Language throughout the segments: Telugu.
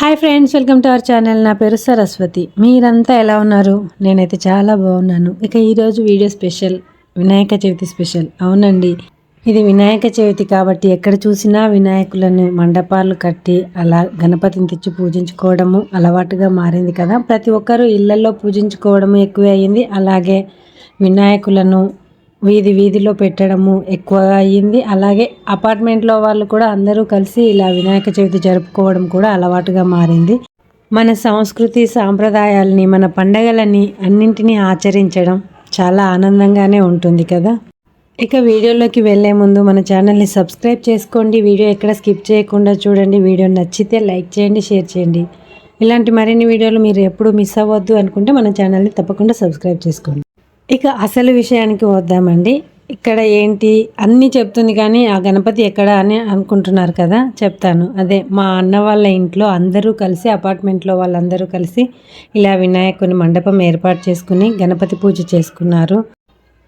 Hi friends, welcome to our channel. నా పేరు సరస్వతి. మీరంతా ఎలా ఉన్నారు? నేనైతే చాలా బాగున్నాను. ఇక ఈరోజు video special, Vinayaka Chavithi special. అవునండి, ఇది వినాయక చవితి కాబట్టి ఎక్కడ చూసినా వినాయకులను మండపాలు కట్టి అలా గణపతిని తెచ్చి పూజించుకోవడము అలవాటుగా మారింది కదా. ప్రతి ఒక్కరూ ఇళ్లలో పూజించుకోవడము ఎక్కువ అయ్యింది. అలాగే వినాయకులను వీధిలో పెట్టడము ఎక్కువగా అయ్యింది. అలాగే అపార్ట్మెంట్లో వాళ్ళు కూడా అందరూ కలిసి ఇలా వినాయక చవితి జరుపుకోవడం కూడా అలవాటుగా మారింది. మన సంస్కృతి సాంప్రదాయాలని, మన పండగలని అన్నింటినీ ఆచరించడం చాలా ఆనందంగానే ఉంటుంది కదా. ఇక వీడియోలోకి వెళ్ళే ముందు మన ఛానల్ని సబ్స్క్రైబ్ చేసుకోండి. వీడియో ఎక్కడ స్కిప్ చేయకుండా చూడండి. వీడియో నచ్చితే లైక్ చేయండి, షేర్ చేయండి. ఇలాంటి మరిన్ని వీడియోలు మీరు ఎప్పుడు మిస్ అవ్వద్దు అనుకుంటే మన ఛానల్ని తప్పకుండా సబ్స్క్రైబ్ చేసుకోండి. ఇక అసలు విషయానికి వద్దామండి. ఇక్కడ ఏంటి అన్నీ చెప్తుంది కానీ ఆ గణపతి ఎక్కడ అని అనుకుంటున్నారు కదా. చెప్తాను. అదే మా అన్న వాళ్ళ ఇంట్లో అందరూ కలిసి, అపార్ట్మెంట్లో వాళ్ళందరూ కలిసి ఇలా వినాయకుని మండపం ఏర్పాటు చేసుకుని గణపతి పూజ చేసుకున్నారు.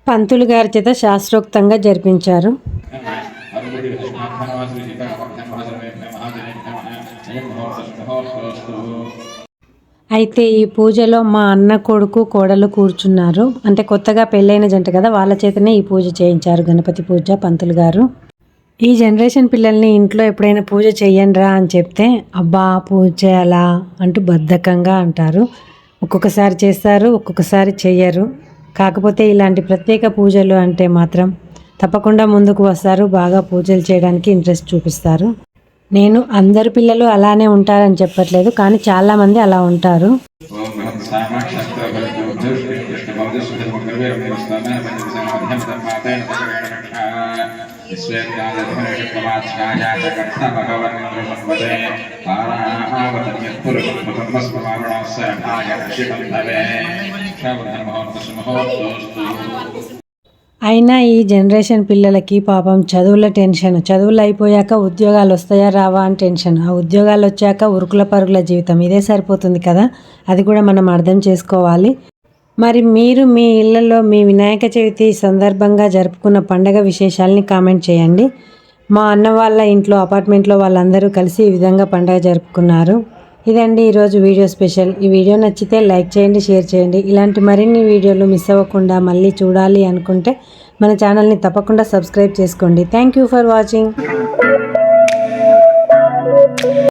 పంతులు గారి చేత శాస్త్రోక్తంగా జరిపించారు. అయితే ఈ పూజలో మా అన్న కొడుకు కోడలు కూర్చున్నారు. అంటే కొత్తగా పెళ్ళైన జంట కదా, వాళ్ళ చేతనే ఈ పూజ చేయించారు. గణపతి పూజ పంతులు గారు. ఈ జనరేషన్ పిల్లల్ని ఇంట్లో ఎప్పుడైనా పూజ చెయ్యండిరా అని చెప్తే అబ్బా పూజ చేయాలా అంటూ బద్ధకంగా అంటారు. ఒక్కొక్కసారి చేస్తారు, ఒక్కొక్కసారి చెయ్యరు. కాకపోతే ఇలాంటి ప్రత్యేక పూజలు అంటే మాత్రం తప్పకుండా ముందుకు వస్తారు. బాగా పూజలు చేయడానికి ఇంట్రెస్ట్ చూపిస్తారు. నేను అందరు పిల్లలు అలానే ఉంటారని చెప్పట్లేదు, కానీ చాలామంది అలా ఉంటారు. అయినా ఈ జనరేషన్ పిల్లలకి పాపం చదువుల టెన్షన్, చదువులు అయిపోయాక ఉద్యోగాలు వస్తాయా రావా అని టెన్షన్, ఆ ఉద్యోగాలు వచ్చాక ఉరుకుల పరుగుల జీవితం, ఇదే సరిపోతుంది కదా. అది కూడా మనం అర్థం చేసుకోవాలి. మరి మీరు మీ ఇళ్లలో మీ వినాయక చవితి సందర్భంగా జరుపుకున్న పండగ విశేషాలని కామెంట్ చేయండి. మా అన్న వాళ్ళ ఇంట్లో అపార్ట్మెంట్లో వాళ్ళందరూ కలిసి ఈ విధంగా పండగ జరుపుకున్నారు. ఇదండి ఈరోజు వీడియో స్పెషల్. ఈ వీడియో నచ్చితే లైక్ చేయండి, షేర్ చేయండి. ఇలాంటి మరిన్ని వీడియోలు మిస్ అవ్వకుండా మళ్ళీ చూడాలి అనుకుంటే మన ఛానల్ని తప్పకుండా సబ్స్క్రైబ్ చేసుకోండి. Thank you for watching.